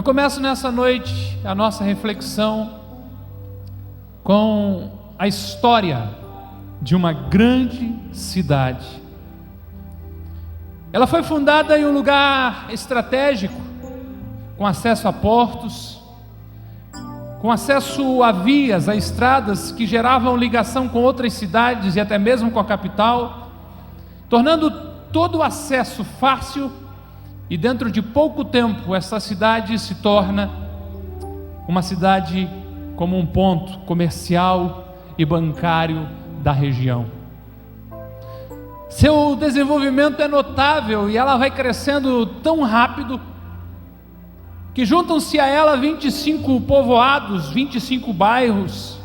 Eu começo nessa noite a nossa reflexão com a história de uma grande cidade. Ela foi fundada em um lugar estratégico, com acesso a portos, com acesso a vias, a estradas que geravam ligação com outras cidades e até mesmo com a capital, tornando todo o acesso fácil, e dentro de pouco tempo essa cidade se torna uma cidade como um ponto comercial e bancário da região. Seu desenvolvimento é notável e ela vai crescendo tão rápido que juntam-se a ela 25 povoados, 25 bairros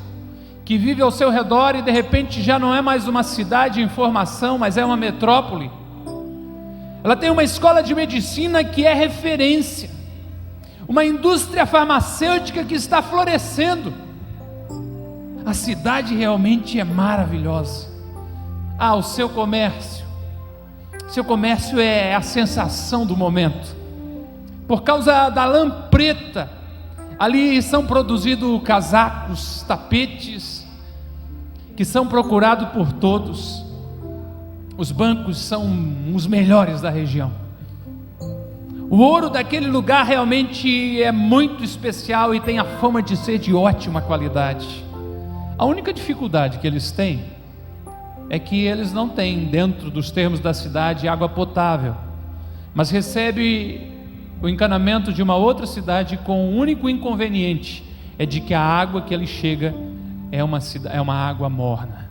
que vivem ao seu redor, e de repente já não é mais uma cidade em formação, mas é uma metrópole. Ela tem uma escola de medicina que é referência, uma indústria farmacêutica que está florescendo. A cidade realmente é maravilhosa. O seu comércio é a sensação do momento. Por causa da lã preta, ali são produzidos casacos, tapetes, que são procurados por todos. Os bancos são os melhores da região. O ouro daquele lugar realmente é muito especial e tem a fama de ser de ótima qualidade. A única dificuldade que eles têm é que eles não têm, dentro dos termos da cidade, água potável, mas recebe o encanamento de uma outra cidade com o único inconveniente, é de que a água que ele chega é uma água morna.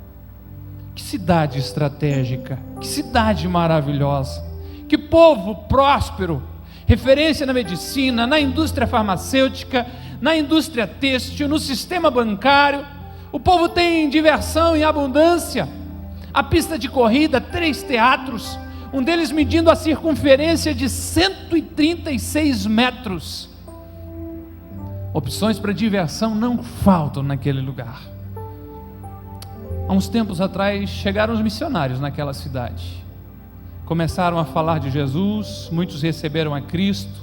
Que cidade estratégica, que cidade maravilhosa, que povo próspero, referência na medicina, na indústria farmacêutica, na indústria têxtil, no sistema bancário. O povo tem diversão em abundância, a pista de corrida, 3 teatros, um deles medindo a circunferência de 136 metros. Opções para diversão não faltam naquele lugar. Há uns tempos atrás chegaram os missionários naquela cidade, começaram a falar de Jesus, muitos receberam a Cristo,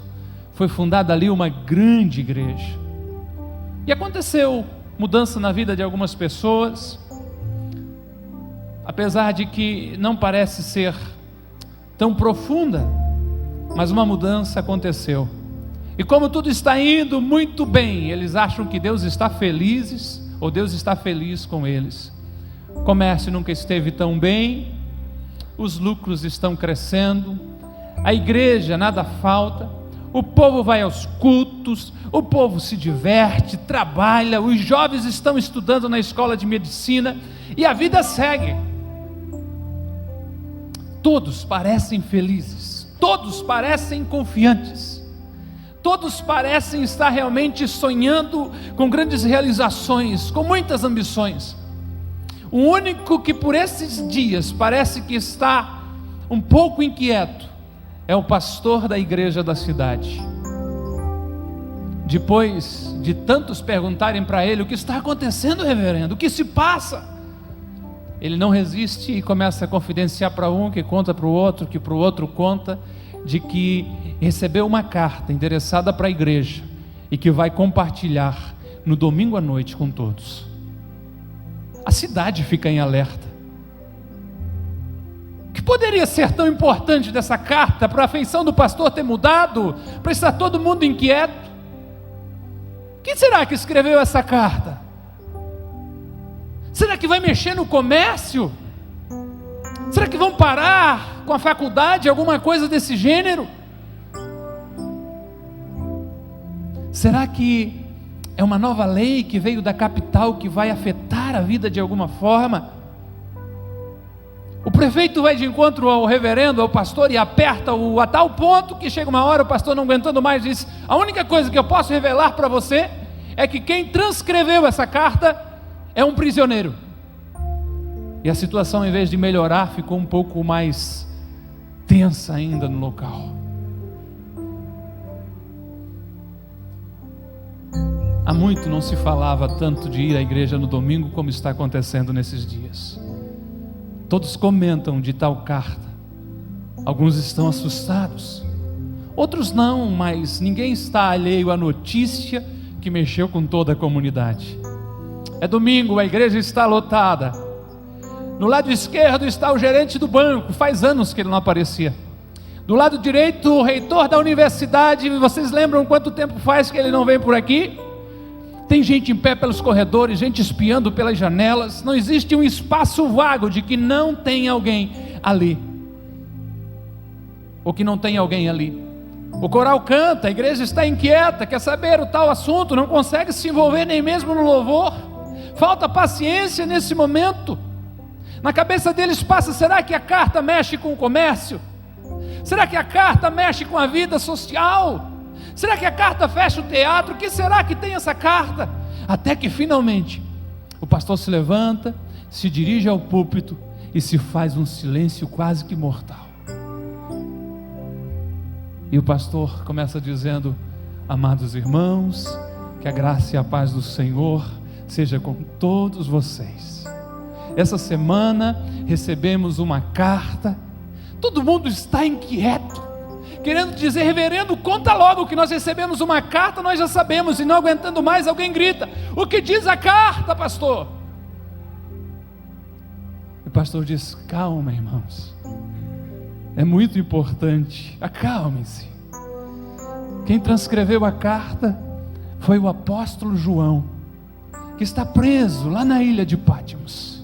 foi fundada ali uma grande igreja, e aconteceu mudança na vida de algumas pessoas, apesar de que não parece ser tão profunda, mas uma mudança aconteceu. E como tudo está indo muito bem, eles acham que Deus está feliz, ou Deus está feliz com eles. O comércio nunca esteve tão bem, os lucros estão crescendo, a igreja nada falta, o povo vai aos cultos, o povo se diverte, trabalha, os jovens estão estudando na escola de medicina e a vida segue. Todos parecem felizes, todos parecem confiantes, todos parecem estar realmente sonhando com grandes realizações, com muitas ambições. O único que por esses dias parece que está um pouco inquieto é o pastor da igreja da cidade. Depois de tantos perguntarem para ele: o que está acontecendo, reverendo? O que se passa? Ele não resiste e começa a confidenciar para um, que conta para o outro, que para o outro conta, de que recebeu uma carta endereçada para a igreja e que vai compartilhar no domingo à noite com todos. A cidade fica em alerta. O que poderia ser tão importante dessa carta para a afeição do pastor ter mudado, para estar todo mundo inquieto? Quem será que escreveu essa carta? Será que vai mexer no comércio? Será que vão parar com a faculdade, alguma coisa desse gênero? Será que é uma nova lei que veio da capital que vai afetar a vida de alguma forma? O prefeito vai de encontro ao reverendo, ao pastor, e aperta-o a tal ponto que chega uma hora o pastor, não aguentando mais, diz: a única coisa que eu posso revelar para você é que quem transcreveu essa carta é um prisioneiro. E a situação, em vez de melhorar, ficou um pouco mais tensa ainda no local. Há muito não se falava tanto de ir à igreja no domingo como está acontecendo nesses dias. Todos comentam de tal carta. Alguns estão assustados, Outros não, mas ninguém está alheio à notícia que mexeu com toda a comunidade. É domingo, a igreja está lotada. No lado esquerdo está o gerente do banco, faz anos que ele não aparecia. Do lado direito, o reitor da universidade. Vocês lembram quanto tempo faz que ele não vem por aqui? Tem gente em pé pelos corredores, gente espiando pelas janelas. Não existe um espaço vago de que não tem alguém ali, ou que não tem alguém ali. O coral canta, a igreja está inquieta, quer saber o tal assunto, não consegue se envolver nem mesmo no louvor. Falta paciência nesse momento. Na cabeça deles passa: será que a carta mexe com o comércio? Será que a carta mexe com a vida social? Será que a carta fecha o teatro? O que será que tem essa carta? Até que finalmente o pastor se levanta, se dirige ao púlpito e se faz um silêncio quase que mortal. E o pastor começa dizendo: amados irmãos, que a graça e a paz do Senhor seja com todos vocês. Essa semana recebemos uma carta. Todo mundo está inquieto, querendo dizer: reverendo, conta logo que nós recebemos uma carta. Nós já sabemos. E não aguentando mais, alguém grita: o que diz a carta, pastor? E o pastor diz: calma, irmãos, é muito importante, acalmem-se. Quem transcreveu a carta foi o apóstolo João, que está preso lá na ilha de Pátimos.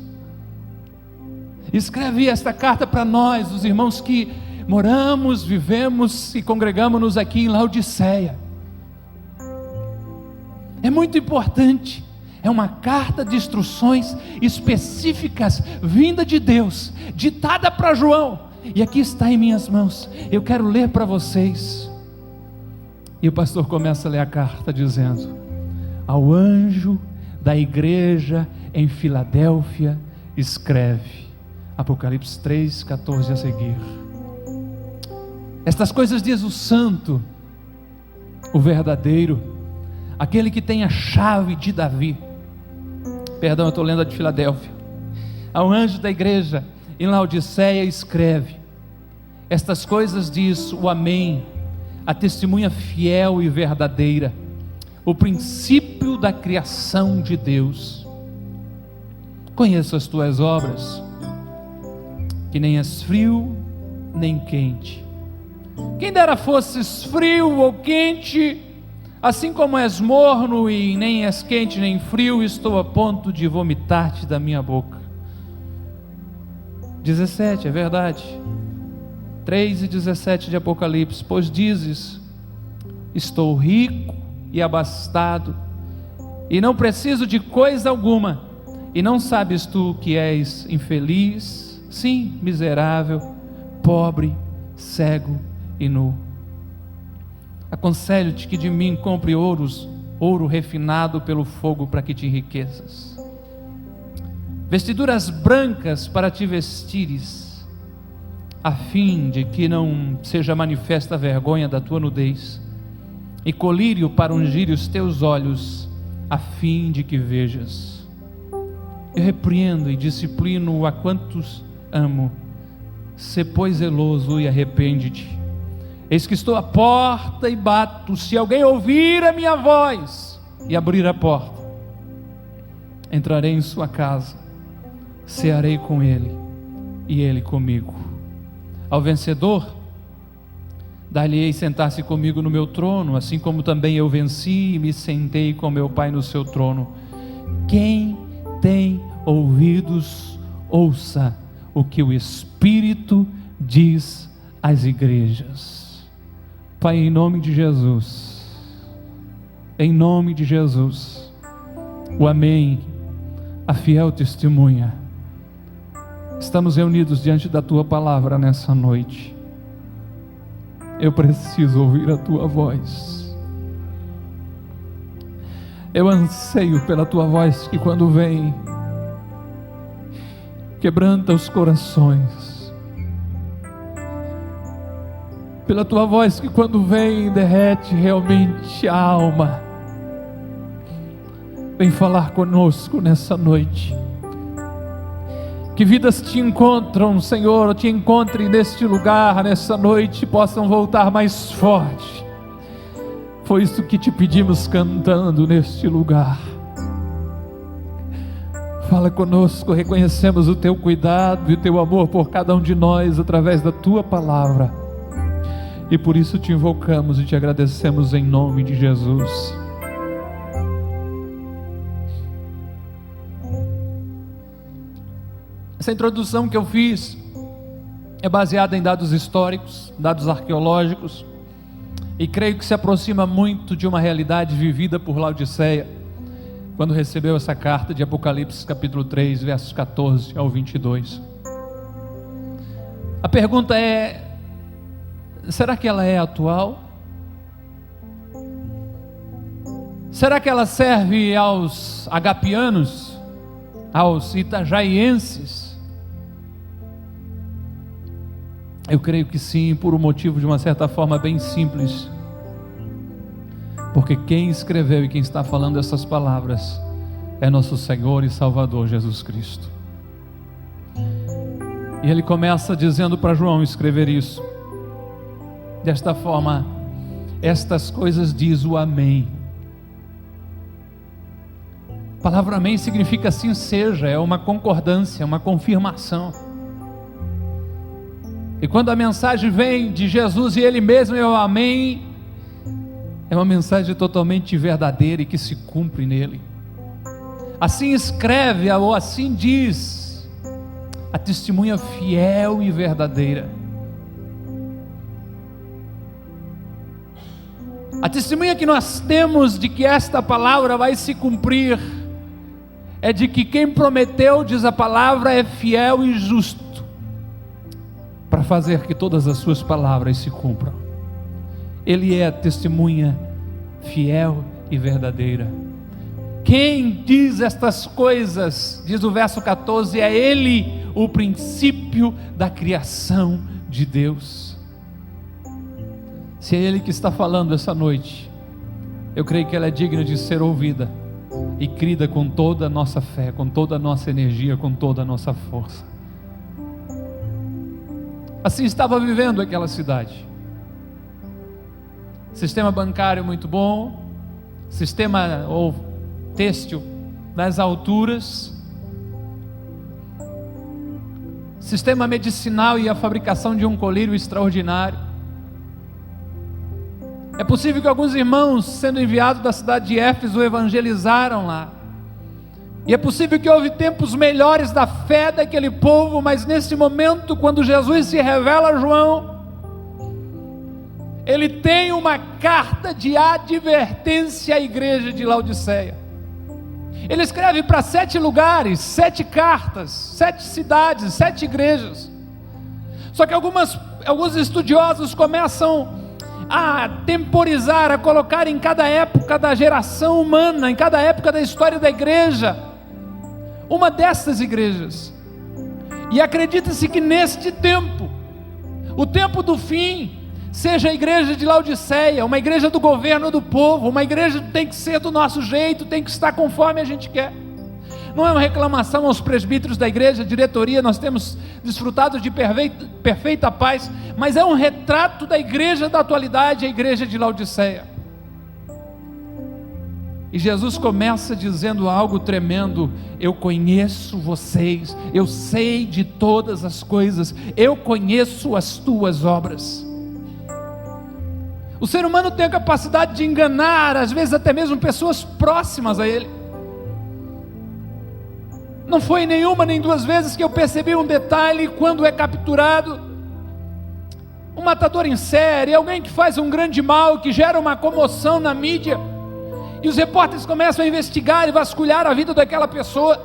Escreve esta carta para nós, os irmãos que moramos, vivemos e congregamos-nos aqui em Laodiceia. É muito importante. É uma carta de instruções específicas, vinda de Deus, ditada para João, e aqui está em minhas mãos. Eu quero ler para vocês. E o pastor começa a ler a carta dizendo: ao anjo da igreja em Filadélfia escreve. Apocalipse 3, 14 a seguir. Estas coisas diz o santo, o verdadeiro, aquele que tem a chave de Davi. Perdão, eu estou lendo a de Filadélfia. Ao anjo da igreja em Laodiceia escreve: estas coisas diz o Amém, a testemunha fiel e verdadeira, o princípio da criação de Deus. Conheço as tuas obras, que nem és frio nem quente. Quem dera fosses frio ou quente, assim como és morno e nem és quente nem frio, estou a ponto de vomitar-te da minha boca. 17, é verdade. 3 e 17 de Apocalipse. Pois dizes: estou rico e abastado, e não preciso de coisa alguma, e não sabes tu que és infeliz, sim, miserável, pobre, cego e nu. Aconselho-te que de mim compre ouro refinado pelo fogo, para que te enriqueças, vestiduras brancas para te vestires, a fim de que não seja manifesta a vergonha da tua nudez, e colírio para ungir os teus olhos, a fim de que vejas. Eu repreendo e disciplino a quantos amo. Sê pois zeloso e arrepende-te. Eis que estou à porta e bato. Se alguém ouvir a minha voz e abrir a porta, entrarei em sua casa, cearei com ele e ele comigo. Ao vencedor dar-lhe-ei sentar-se comigo no meu trono, assim como também eu venci e me sentei com meu Pai no seu trono. Quem tem ouvidos, ouça o que o Espírito diz às igrejas. Pai, em nome de Jesus, em nome de Jesus, o Amém, a fiel testemunha, estamos reunidos diante da Tua palavra nessa noite. Eu preciso ouvir a Tua voz. Eu anseio pela Tua voz, que quando vem, quebranta os corações. Pela Tua voz que quando vem, derrete realmente a alma. Vem falar conosco nessa noite. Que vidas te encontram, Senhor, te encontrem neste lugar, nessa noite, possam voltar mais forte. Foi isso que te pedimos cantando neste lugar. Fala conosco, reconhecemos o teu cuidado e o teu amor por cada um de nós através da tua palavra. E por isso te invocamos e te agradecemos em nome de Jesus. Essa introdução que eu fiz é baseada em dados históricos, dados arqueológicos, e creio que se aproxima muito de uma realidade vivida por Laodiceia, quando recebeu essa carta de Apocalipse capítulo 3, versos 14 ao 22. A pergunta é: será que ela é atual? Será que ela serve aos agapianos, aos itajaienses? Eu creio que sim, por um motivo de uma certa forma bem simples. Porque quem escreveu e quem está falando essas palavras é nosso Senhor e Salvador Jesus Cristo. E ele começa dizendo para João escrever isso. Desta forma, estas coisas diz o Amém. A palavra Amém significa assim seja, é uma concordância, uma confirmação. E quando a mensagem vem de Jesus e Ele mesmo é o Amém, é uma mensagem totalmente verdadeira e que se cumpre nele. Assim escreve, ou assim diz, a testemunha fiel e verdadeira. A testemunha que nós temos de que esta palavra vai se cumprir, é de que quem prometeu, diz a palavra, é fiel e justo, para fazer que todas as suas palavras se cumpram. Ele é a testemunha fiel e verdadeira. Quem diz estas coisas, diz o verso 14, é Ele, o princípio da criação de Deus. Se é Ele que está falando essa noite, eu creio que ela é digna de ser ouvida e crida com toda a nossa fé, com toda a nossa energia, com toda a nossa força. Assim estava vivendo aquela cidade. Sistema bancário muito bom, sistema ou têxtil nas alturas, sistema medicinal e a fabricação de um colírio extraordinário. É possível que alguns irmãos, sendo enviados da cidade de Éfeso, evangelizaram lá. E é possível que houve tempos melhores da fé daquele povo, mas nesse momento, quando Jesus se revela a João, ele tem uma carta de advertência à igreja de Laodiceia. Ele escreve para 7 lugares, 7 cartas, 7 cidades, 7 igrejas. Só que alguns estudiosos começam a temporizar, a colocar em cada época da geração humana, em cada época da história da igreja, uma dessas igrejas. E acredita-se que neste tempo, o tempo do fim, seja a igreja de Laodiceia, uma igreja do governo do povo, uma igreja que tem que ser do nosso jeito, tem que estar conforme a gente quer. Não é uma reclamação aos presbíteros da igreja, diretoria, nós temos desfrutado de perfeita paz, mas é um retrato da igreja da atualidade, a igreja de Laodiceia. E Jesus começa dizendo algo tremendo: eu conheço vocês, eu sei de todas as coisas, eu conheço as tuas obras. O ser humano tem a capacidade de enganar, às vezes até mesmo pessoas próximas a ele. Não foi nenhuma nem 2 vezes que eu percebi um detalhe quando é capturado um matador em série, alguém que faz um grande mal, que gera uma comoção na mídia, e os repórteres começam a investigar e vasculhar a vida daquela pessoa.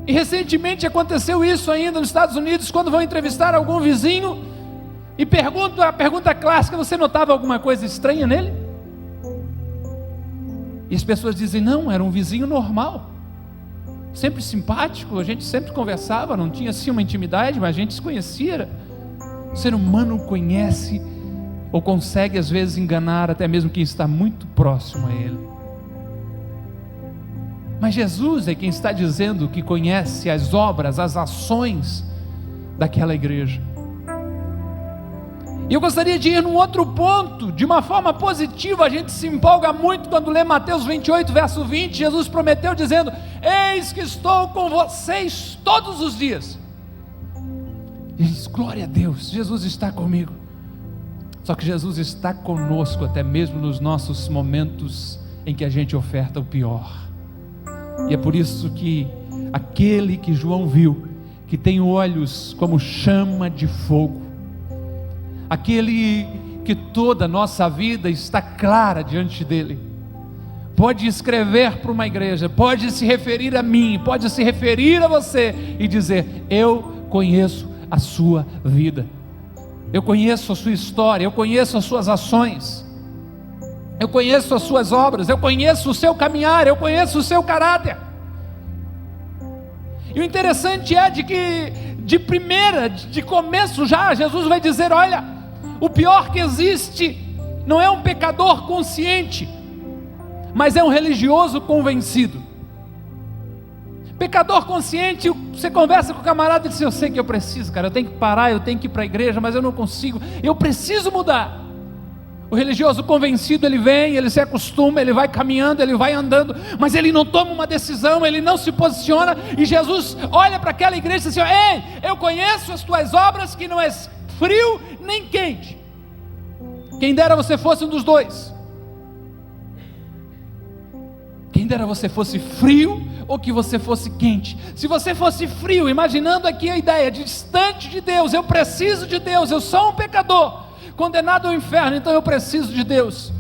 E recentemente aconteceu isso ainda nos Estados Unidos, quando vão entrevistar algum vizinho e a pergunta clássica: você notava alguma coisa estranha nele? E as pessoas dizem: não, era um vizinho normal, sempre simpático, a gente sempre conversava, não tinha assim uma intimidade, mas a gente se conhecia. O ser humano conhece ou consegue às vezes enganar até mesmo quem está muito próximo a ele. Mas Jesus é quem está dizendo que conhece as obras, as ações daquela igreja. E eu gostaria de ir num outro ponto, de uma forma positiva. A gente se empolga muito quando lê Mateus 28, verso 20, Jesus prometeu dizendo: eis que estou com vocês todos os dias. E diz: glória a Deus, Jesus está comigo. Só que Jesus está conosco até mesmo nos nossos momentos em que a gente oferta o pior. E é por isso que aquele que João viu, que tem olhos como chama de fogo, aquele que toda a nossa vida está clara diante dele, pode escrever para uma igreja, pode se referir a mim, pode se referir a você e dizer: eu conheço a sua vida, eu conheço a sua história, eu conheço as suas ações, eu conheço as suas obras, eu conheço o seu caminhar, eu conheço o seu caráter. E o interessante é de que de começo já, Jesus vai dizer: olha, o pior que existe não é um pecador consciente, mas é um religioso convencido. Pecador consciente, você conversa com o camarada e diz: eu sei que eu preciso, cara, eu tenho que parar, eu tenho que ir para a igreja, mas eu não consigo, eu preciso mudar. O religioso convencido, ele vem, ele se acostuma, ele vai caminhando, ele vai andando, mas ele não toma uma decisão, ele não se posiciona. E Jesus olha para aquela igreja e diz assim: ei, eu conheço as tuas obras, que não és frio nem quente. Quem dera você fosse um dos dois. Quem dera você fosse frio ou que você fosse quente. Se você fosse frio, imaginando aqui a ideia de distante de Deus, eu preciso de Deus, eu sou um pecador, condenado ao inferno, então eu preciso de Deus.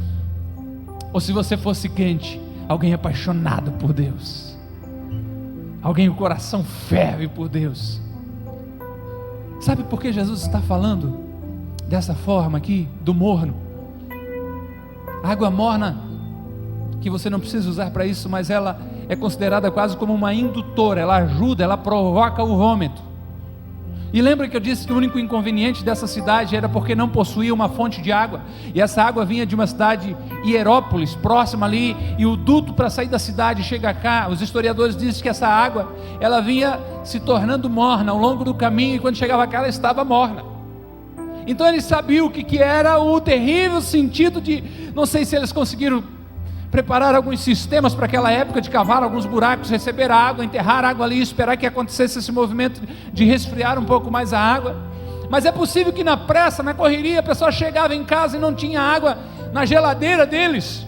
Ou se você fosse quente, alguém apaixonado por Deus, alguém o coração ferve por Deus. Sabe por que Jesus está falando dessa forma aqui, do morno? Água morna, que você não precisa usar para isso, mas ela é considerada quase como uma indutora, ela ajuda, ela provoca o vômito. E lembra que eu disse que o único inconveniente dessa cidade era porque não possuía uma fonte de água, e essa água vinha de uma cidade, Hierópolis, próxima ali, e o duto para sair da cidade chega cá. Os historiadores dizem que essa água, ela vinha se tornando morna ao longo do caminho, e quando chegava cá ela estava morna. Então eles sabiam o que era o terrível sentido de, não sei se eles conseguiram preparar alguns sistemas para aquela época, de cavar alguns buracos, receber a água, enterrar a água ali, esperar que acontecesse esse movimento de resfriar um pouco mais a água. Mas é possível que na pressa, na correria, a pessoa chegava em casa e não tinha água na geladeira deles,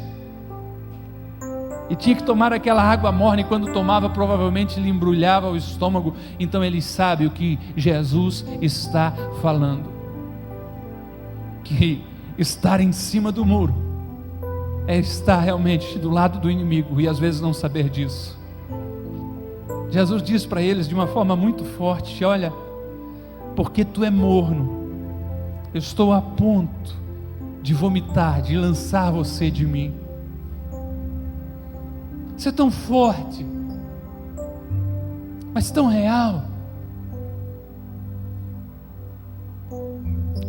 e tinha que tomar aquela água morna, e quando tomava provavelmente lhe embrulhava o estômago. Então eles sabem o que Jesus está falando, que estar em cima do muro é estar realmente do lado do inimigo, e às vezes não saber disso. Jesus diz para eles de uma forma muito forte: olha, porque tu é morno, eu estou a ponto de vomitar, de lançar você de mim. Você é tão forte, mas tão real.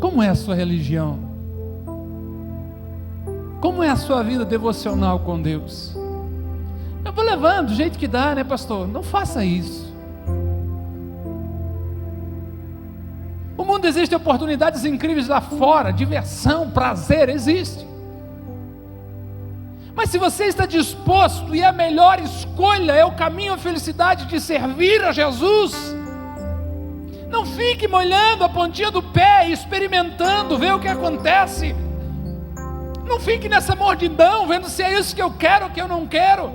Como é a sua religião? Como é a sua vida devocional com Deus? Eu vou levando do jeito que dá, né, pastor? Não faça isso. O mundo existe oportunidades incríveis lá fora, diversão, prazer, existe. Mas se você está disposto, e a melhor escolha é o caminho à felicidade de servir a Jesus, não fique molhando a pontinha do pé e experimentando, ver o que acontece. Não fique nessa mordidão, vendo se é isso que eu quero ou que eu não quero.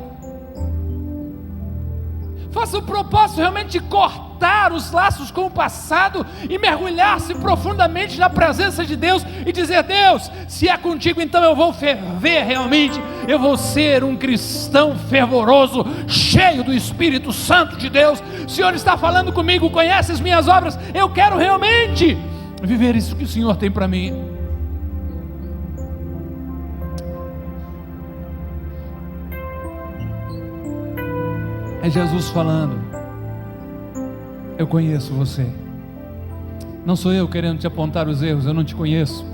Faça o propósito realmente de cortar os laços com o passado e mergulhar-se profundamente na presença de Deus e dizer: Deus, se é contigo, então eu vou ferver realmente, eu vou ser um cristão fervoroso, cheio do Espírito Santo de Deus. O Senhor está falando comigo, conhece as minhas obras, eu quero realmente viver isso que o Senhor tem para mim. É Jesus falando: eu conheço você. Não sou eu querendo te apontar os erros, eu não te conheço.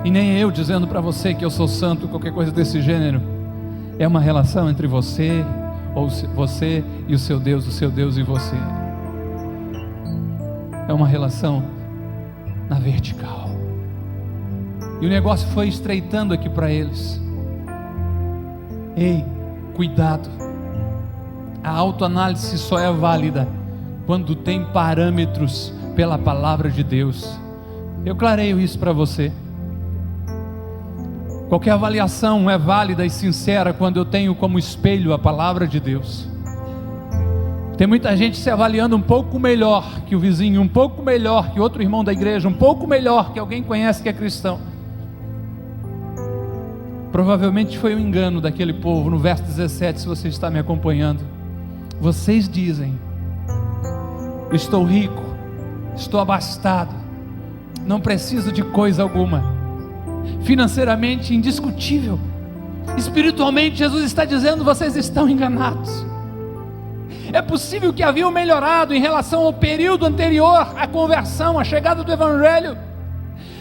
E nem eu dizendo para você que eu sou santo, qualquer coisa desse gênero. É uma relação entre você, ou você e o seu Deus e você. É uma relação na vertical. E o negócio foi estreitando aqui para eles. Ei, cuidado. A autoanálise só é válida quando tem parâmetros pela palavra de Deus. Eu clareio isso para você. Qualquer avaliação é válida e sincera quando eu tenho como espelho a palavra de Deus. Tem muita gente se avaliando um pouco melhor que o vizinho, um pouco melhor que outro irmão da igreja, um pouco melhor que alguém conhece que é cristão. Provavelmente foi um engano daquele povo. No verso 17, se você está me acompanhando, vocês dizem: estou rico, estou abastado, não preciso de coisa alguma. Financeiramente indiscutível. Espiritualmente, Jesus está dizendo: vocês estão enganados. É possível que haviam melhorado em relação ao período anterior à conversão, à chegada do Evangelho,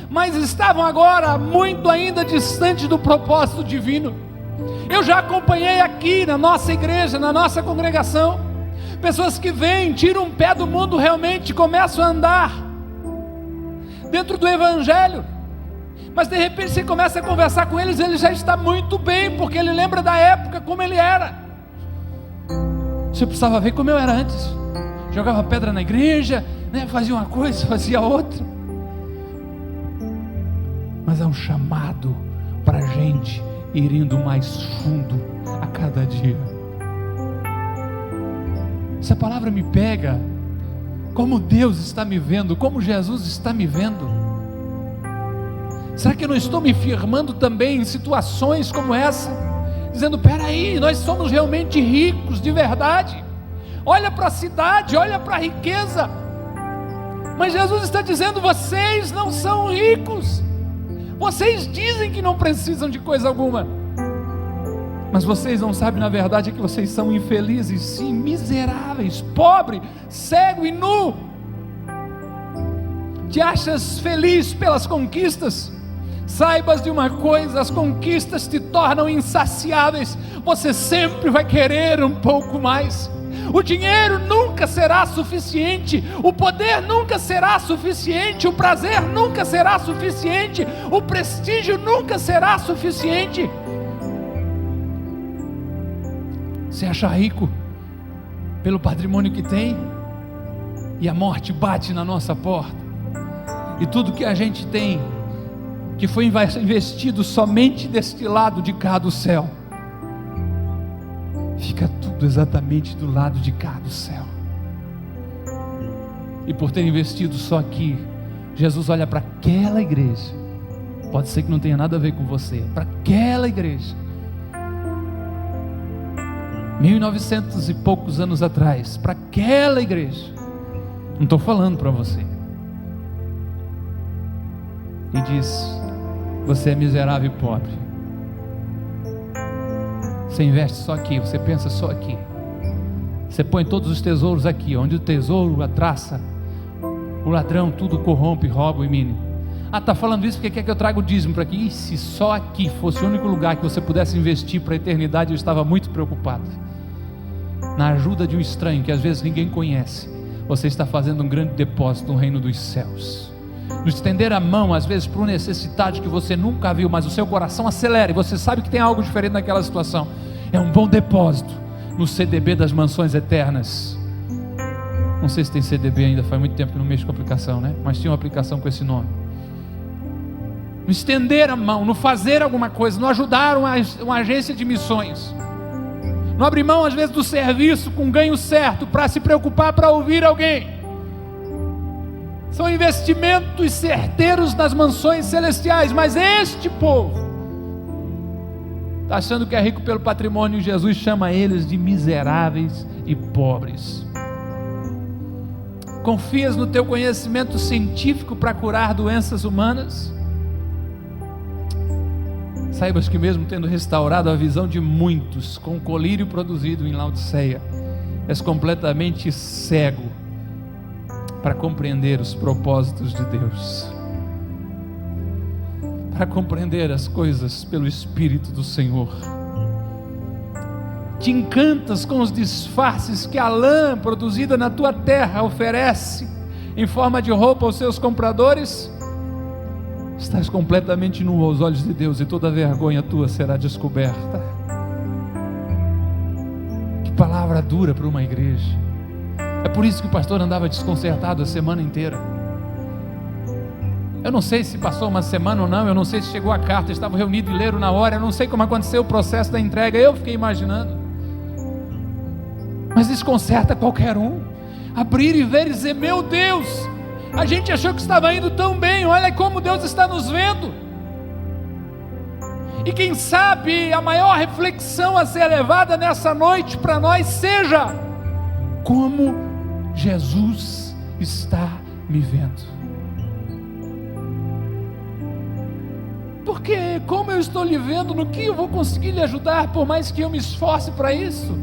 mas estavam agora muito ainda distantes do propósito divino. Eu já acompanhei aqui na nossa igreja, na nossa congregação, pessoas que vêm, tiram um pé do mundo realmente, começam a andar dentro do Evangelho, mas de repente você começa a conversar com eles, ele já está muito bem, porque ele lembra da época como ele era. Você precisava ver como eu era antes. Jogava pedra na igreja, né? Fazia uma coisa, fazia outra. Mas é um chamado para a gente ir indo mais fundo a cada dia. Essa palavra me pega. Como Deus está me vendo, como Jesus está me vendo. Será que eu não estou me firmando também em situações como essa, dizendo: peraí, nós somos realmente ricos de verdade? Olha para a cidade, olha para a riqueza, mas Jesus está dizendo: vocês não são ricos, vocês dizem que não precisam de coisa alguma, mas vocês não sabem na verdade que vocês são infelizes, sim, miseráveis, pobre, cego e nu. Te achas feliz pelas conquistas? Saibas de uma coisa: as conquistas te tornam insaciáveis, você sempre vai querer um pouco mais. O dinheiro nunca será suficiente, o poder nunca será suficiente, o prazer nunca será suficiente, o prestígio nunca será suficiente. Se acha rico pelo patrimônio que tem, e a morte bate na nossa porta, e tudo que a gente tem, que foi investido somente deste lado de cá do céu, fica tudo exatamente do lado de cá do céu. E por ter investido só aqui, Jesus olha para aquela igreja, pode ser que não tenha nada a ver com você, para aquela igreja, 1900 e poucos anos atrás, para aquela igreja, não estou falando para você, e diz: você é miserável e pobre, você investe só aqui, você pensa só aqui, você põe todos os tesouros aqui, onde o tesouro, a traça, o ladrão, tudo corrompe, rouba e mine. Está falando isso porque quer que eu traga o dízimo para aqui? E se só aqui fosse o único lugar que você pudesse investir para a eternidade, eu estava muito preocupado. Na ajuda de um estranho que às vezes ninguém conhece, você está fazendo um grande depósito no reino dos céus. No estender a mão às vezes para um necessitado que você nunca viu, mas o seu coração acelera e você sabe que tem algo diferente naquela situação, é um bom depósito no CDB das mansões eternas. Não sei se tem CDB ainda, faz muito tempo que não mexo com a aplicação, né? Mas tinha uma aplicação com esse nome. No estender a mão, no fazer alguma coisa, no ajudar uma agência de missões, no abrir mão às vezes do serviço com ganho certo para se preocupar para ouvir alguém. São investimentos certeiros nas mansões celestiais. Mas este povo está achando que é rico pelo patrimônio, e Jesus chama eles de miseráveis e pobres. Confias no teu conhecimento científico para curar doenças humanas? Saibas que mesmo tendo restaurado a visão de muitos com o colírio produzido em Laodiceia, és completamente cego para compreender os propósitos de Deus, para compreender as coisas pelo Espírito do Senhor. te encantas com os disfarces que a lã produzida na tua terra oferece em forma de roupa aos seus compradores, estás completamente nu aos olhos de Deus, e toda vergonha tua será descoberta. Que palavra dura para uma igreja. É por isso que o pastor andava desconcertado a semana inteira. Eu não sei se passou uma semana ou não, eu não sei se chegou a carta, estavam reunidos e leram na hora, eu não sei como aconteceu o processo da entrega, eu fiquei imaginando. Mas desconcerta qualquer um, abrir e ver e dizer: meu Deus, a gente achou que estava indo tão bem, olha como Deus está nos vendo. E quem sabe a maior reflexão a ser levada nessa noite para nós seja: como Jesus está me vendo. Porque como eu estou lhe vendo, no que eu vou conseguir lhe ajudar, por mais que eu me esforce para isso?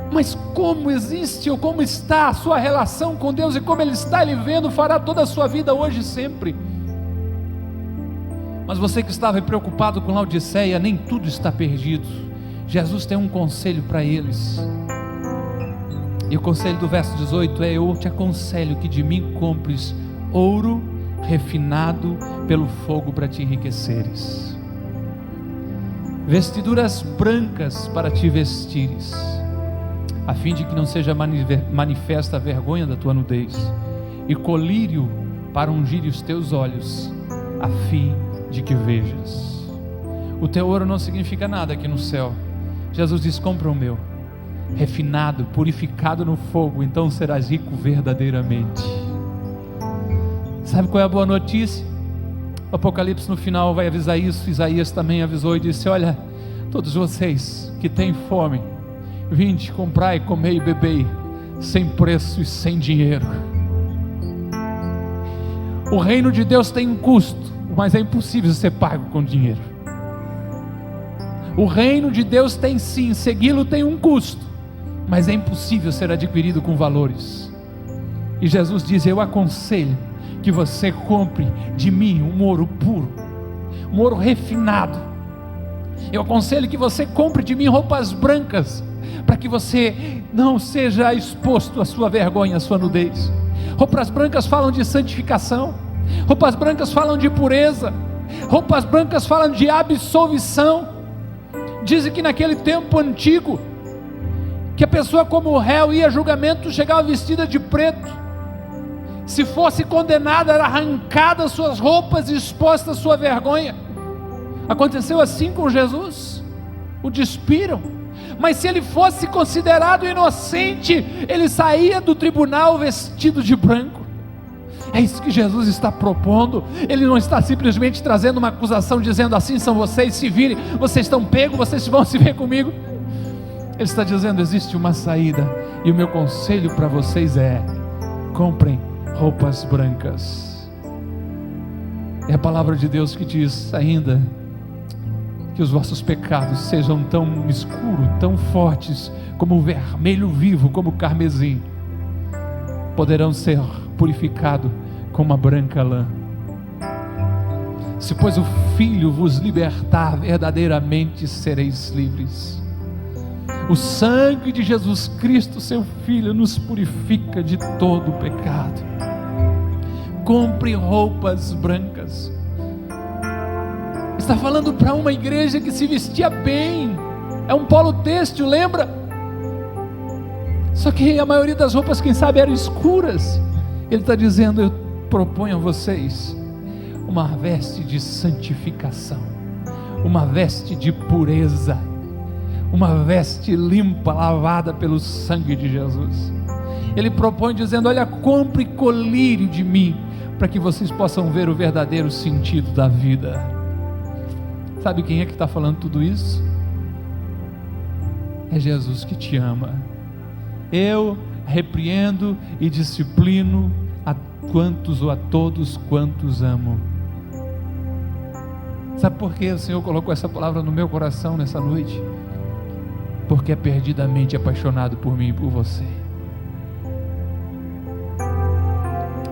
Mas como existe ou como está a sua relação com Deus, e como Ele está lhe vendo, fará toda a sua vida hoje e sempre. Mas você que estava preocupado com Laodiceia, nem tudo está perdido. Jesus tem um conselho para eles, e o conselho do verso 18 é: eu te aconselho que de mim compres ouro refinado pelo fogo para te enriqueceres, vestiduras brancas para te vestires, a fim de que não seja manifesta a vergonha da tua nudez, e colírio para ungir os teus olhos, a fim de que vejas. O teu ouro não significa nada aqui no céu. Jesus diz: compra o meu, refinado, purificado no fogo, então serás rico verdadeiramente. Sabe qual é a boa notícia? O Apocalipse no final vai avisar isso. Isaías também avisou e disse: olha, todos vocês que têm fome, vinde, comprai, comei e bebei, sem preço e sem dinheiro. O reino de Deus tem um custo, mas é impossível ser pago com dinheiro. O reino de Deus tem sim, segui-lo tem um custo, mas é impossível ser adquirido com valores. E Jesus diz: eu aconselho que você compre de mim um ouro puro, um ouro refinado. Eu aconselho que você compre de mim roupas brancas, para que você não seja exposto à sua vergonha, à sua nudez. Roupas brancas falam de santificação, roupas brancas falam de pureza, roupas brancas falam de absolvição. Dizem que naquele tempo antigo, que a pessoa como réu ia a julgamento, chegava vestida de preto. Se fosse condenada, era arrancada suas roupas e exposta a sua vergonha. Aconteceu assim com Jesus, o despiram. Mas se ele fosse considerado inocente, ele saía do tribunal vestido de branco. É isso que Jesus está propondo. Ele não está simplesmente trazendo uma acusação, dizendo: assim são vocês, se virem, vocês estão pegos, vocês vão se ver comigo. Ele está dizendo: existe uma saída, e o meu conselho para vocês é: comprem roupas brancas. É a palavra de Deus que diz ainda: que os vossos pecados sejam tão escuros, tão fortes, como o vermelho vivo, como o carmesim, poderão ser purificados com uma branca lã. Se pois o Filho vos libertar, verdadeiramente sereis livres. O sangue de Jesus Cristo, seu Filho, nos purifica de todo o pecado. Compre roupas brancas. Está falando para uma igreja que se vestia bem. É um polo têxtil, lembra? Só que a maioria das roupas, quem sabe, eram escuras. Ele está dizendo: eu proponho a vocês uma veste de santificação, uma veste de pureza, uma veste limpa, lavada pelo sangue de Jesus. Ele propõe dizendo: olha, compre colírio de mim, para que vocês possam ver o verdadeiro sentido da vida. Sabe quem é que está falando tudo isso? É Jesus que te ama. Eu repreendo e disciplino a quantos ou a todos quantos amo. Sabe por que o Senhor colocou essa palavra no meu coração nessa noite? Porque é perdidamente apaixonado por mim e por você.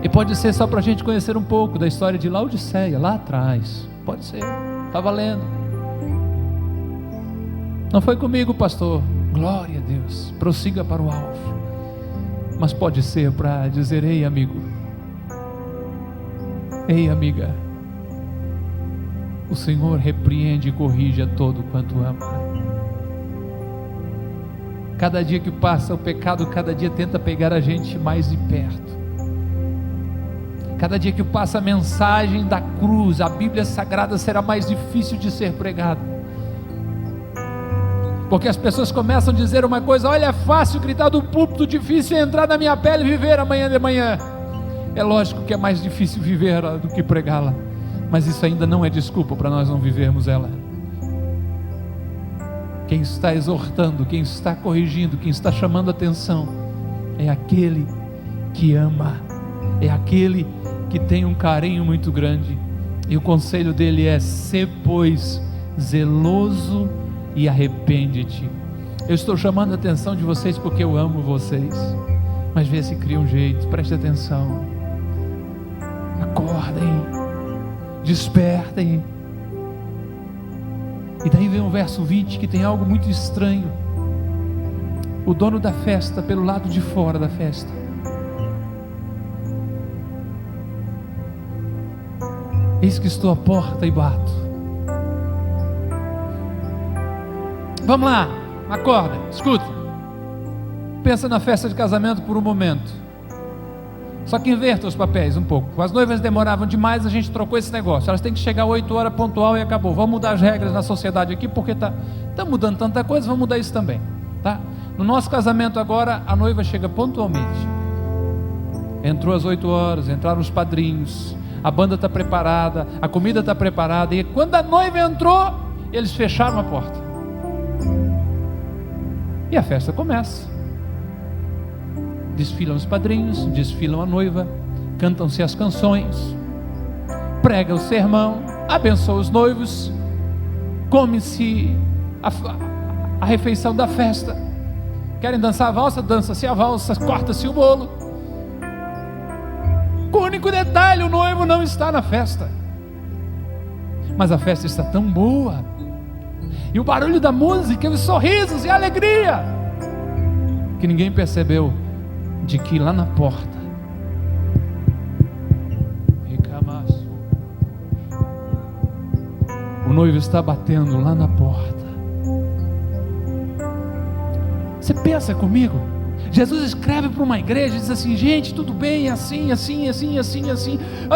E pode ser só para a gente conhecer um pouco da história de Laodiceia, lá atrás. Pode ser, está valendo. Não foi comigo, pastor. Glória a Deus, prossiga para o alvo. Mas pode ser para dizer: ei, amigo, ei, amiga, o Senhor repreende e corrige a todo quanto ama. Cada dia que passa, o pecado cada dia tenta pegar a gente mais de perto. Cada dia que passa, a mensagem da cruz, a Bíblia Sagrada, será mais difícil de ser pregada, porque as pessoas começam a dizer uma coisa: olha, é fácil gritar do púlpito, difícil é entrar na minha pele e viver amanhã de manhã. É lógico que é mais difícil viver do que pregá-la, mas isso ainda não é desculpa para nós não vivermos ela. Quem está exortando, quem está corrigindo, quem está chamando a atenção, é aquele que ama, é aquele que tem um carinho muito grande, e o conselho dele é: sê, pois, zeloso e arrepende-te. Eu estou chamando a atenção de vocês porque eu amo vocês, mas vê se cria um jeito. Preste atenção, acordem, despertem. E daí vem o verso 20, que tem algo muito estranho. O dono da festa, pelo lado de fora da festa, eis que estou à porta e bato. Vamos lá, acorda, escuta. Pensa na festa de casamento por um momento. Só que inverta os papéis um pouco. As noivas demoravam demais, a gente trocou esse negócio. Elas têm que chegar 8 horas pontual e acabou. Vamos mudar as regras na sociedade aqui, porque está mudando tanta coisa, vamos mudar isso também, tá? No nosso casamento agora, a noiva chega pontualmente. Entrou às 8 horas, entraram os padrinhos, a banda está preparada, a comida está preparada, e quando a noiva entrou, eles fecharam a porta. E a festa começa. Desfilam os padrinhos, desfilam a noiva, cantam-se as canções, prega o sermão, abençoa os noivos, come-se a refeição da festa. Querem dançar a valsa? Dança-se a valsa, corta-se o bolo. Com o único detalhe: o noivo não está na festa, mas a festa está tão boa, e o barulho da música, os sorrisos e a alegria, que ninguém percebeu de que lá na porta, o noivo está batendo lá na porta. Você pensa comigo? Jesus escreve para uma igreja e diz assim: gente, tudo bem, assim.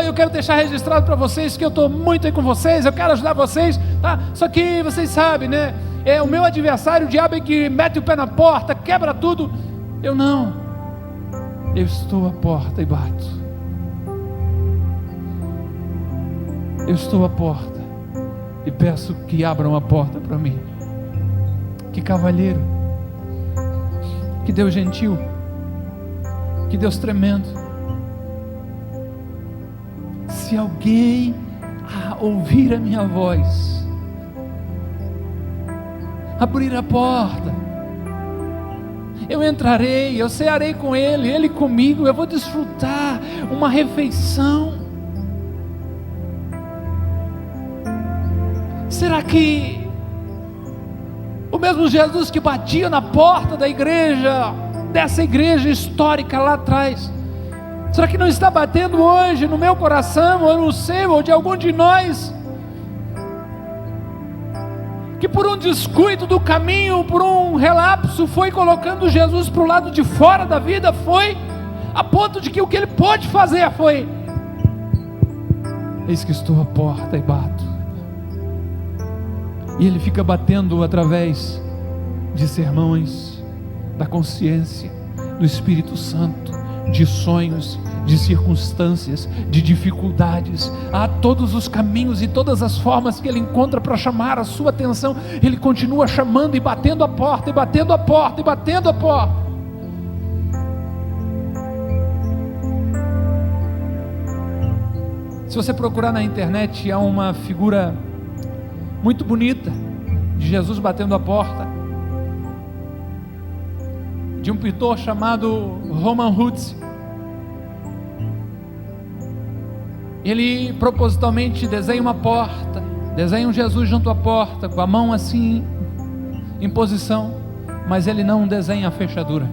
Eu quero deixar registrado para vocês que eu estou muito aí com vocês, eu quero ajudar vocês, tá? Só que vocês sabem, né? O meu adversário, o diabo, é que mete o pé na porta, quebra tudo. Eu não. Eu estou à porta e bato. Eu estou à porta e peço que abram a porta para mim. Que cavalheiro, que Deus gentil, que Deus tremendo. Se alguém ouvir a minha voz, abrir a porta, eu entrarei, eu cearei com ele, ele comigo, eu vou desfrutar uma refeição. Será que o mesmo Jesus que batia na porta da igreja, dessa igreja histórica lá atrás, será que não está batendo hoje no meu coração, ou no seu, ou de algum de nós, que por um descuido do caminho, por um relapso, foi colocando Jesus para o lado de fora da vida, foi a ponto de que o que ele pôde fazer foi: eis que estou à porta e bato. E ele fica batendo através de sermões, da consciência, do Espírito Santo, de sonhos, de circunstâncias, de dificuldades. Há todos os caminhos e todas as formas que ele encontra para chamar a sua atenção. Ele continua chamando e batendo a porta, e batendo a porta, e batendo a porta. Se você procurar na internet, há uma figura muito bonita de Jesus batendo a porta, de um pintor chamado Roman Hutz. Ele propositalmente desenha uma porta, desenha um Jesus junto à porta, com a mão assim, em posição, mas ele não desenha a fechadura.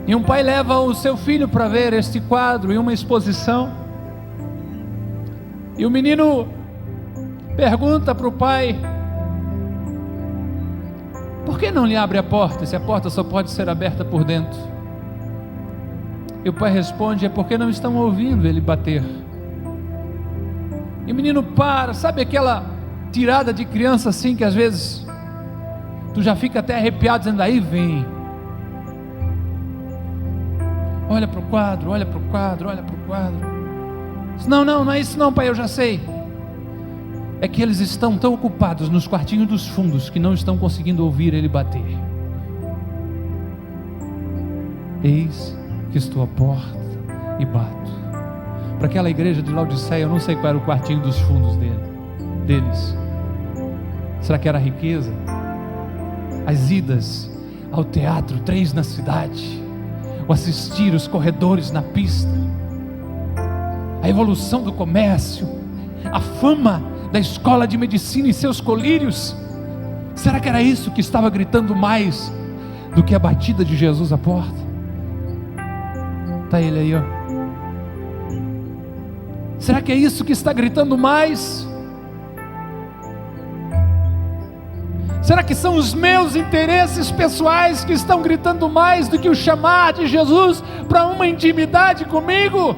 E um pai leva o seu filho para ver este quadro em uma exposição, e o menino pergunta para o pai: por que não lhe abre a porta, se a porta só pode ser aberta por dentro? E o pai responde: é porque não estão ouvindo ele bater. E o menino para, sabe aquela tirada de criança assim, que às vezes tu já fica até arrepiado, dizendo: aí vem. Olha para o quadro, olha para o quadro, olha para o quadro. Diz: não é isso não, pai, eu já sei. É que eles estão tão ocupados nos quartinhos dos fundos que não estão conseguindo ouvir ele bater. Eis que estou à porta e bato. Para aquela igreja de Laodiceia, eu não sei qual era o quartinho dos fundos deles. Será que era a riqueza? As idas ao teatro, 3 na cidade, o assistir os corredores na pista, a evolução do comércio, a fama da escola de medicina e seus colírios? Será que era isso que estava gritando mais do que a batida de Jesus à porta? Está ele aí, ó. Será que é isso que está gritando mais? Será que são os meus interesses pessoais que estão gritando mais do que o chamar de Jesus para uma intimidade comigo?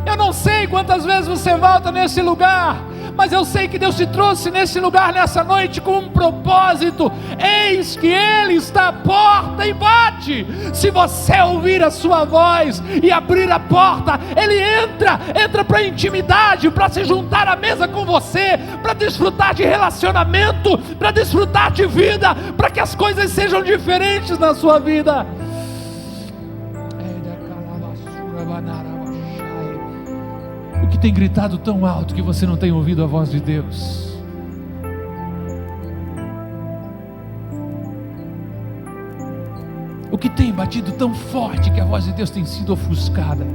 Eu não sei quantas vezes você volta nesse lugar, mas eu sei que Deus te trouxe nesse lugar nessa noite com um propósito. Eis que Ele está à porta e bate. Se você ouvir a sua voz e abrir a porta, Ele entra para intimidade, para se juntar à mesa com você, para desfrutar de relacionamento, para desfrutar de vida, para que as coisas sejam diferentes na sua vida. O que tem gritado tão alto que você não tem ouvido a voz de Deus? O que tem batido tão forte que a voz de Deus tem sido ofuscada?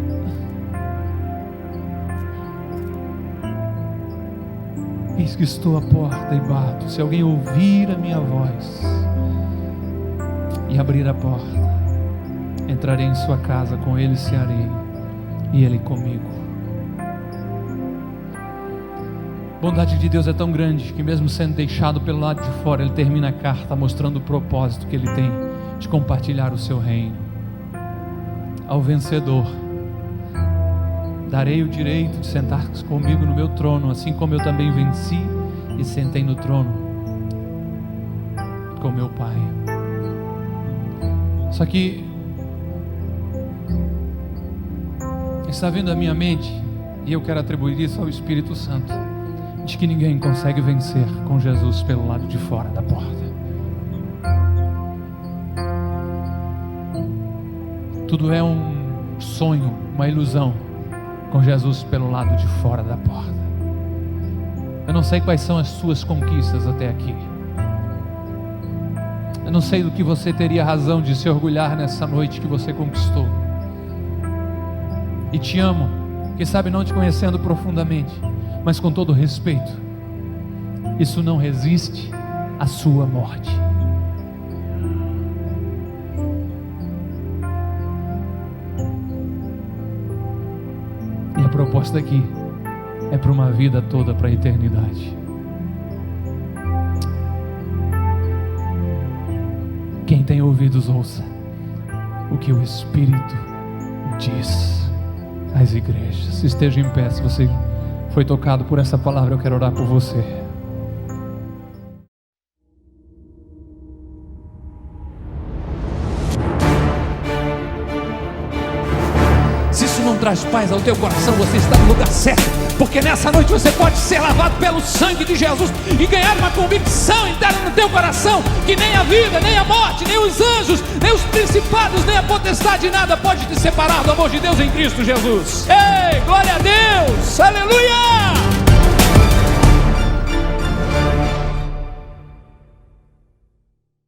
Eis que estou à porta e bato. Se alguém ouvir a minha voz e abrir a porta, entrarei em sua casa, com ele cearei e ele comigo. A bondade de Deus é tão grande que, mesmo sendo deixado pelo lado de fora, Ele termina a carta mostrando o propósito que Ele tem de compartilhar o seu reino. Ao vencedor darei o direito de sentar comigo no meu trono, assim como eu também venci e sentei no trono com meu Pai. Só que está vindo à minha mente, e eu quero atribuir isso ao Espírito Santo, de que ninguém consegue vencer com Jesus pelo lado de fora da porta. Tudo é um sonho, uma ilusão, com Jesus pelo lado de fora da porta. Eu não sei quais são as suas conquistas até aqui. Eu não sei do que você teria razão de se orgulhar nessa noite que você conquistou. E te amo, quem sabe não te conhecendo profundamente, mas com todo respeito, isso não resiste à sua morte. E a proposta aqui é para uma vida toda, para a eternidade. Quem tem ouvidos, ouça o que o Espírito diz às igrejas. Esteja em pé. Se você foi tocado por essa palavra, eu quero orar por você. Se isso não traz paz ao teu coração, você está no lugar certo, porque nessa noite você pode ser lavado pelo sangue de Jesus e ganhar uma convicção interna no teu coração, que nem a vida, nem a morte, nem os anjos, nem os principados, nem a potestade, nada pode te separar do amor de Deus em Cristo Jesus. Ei, glória a Deus, aleluia!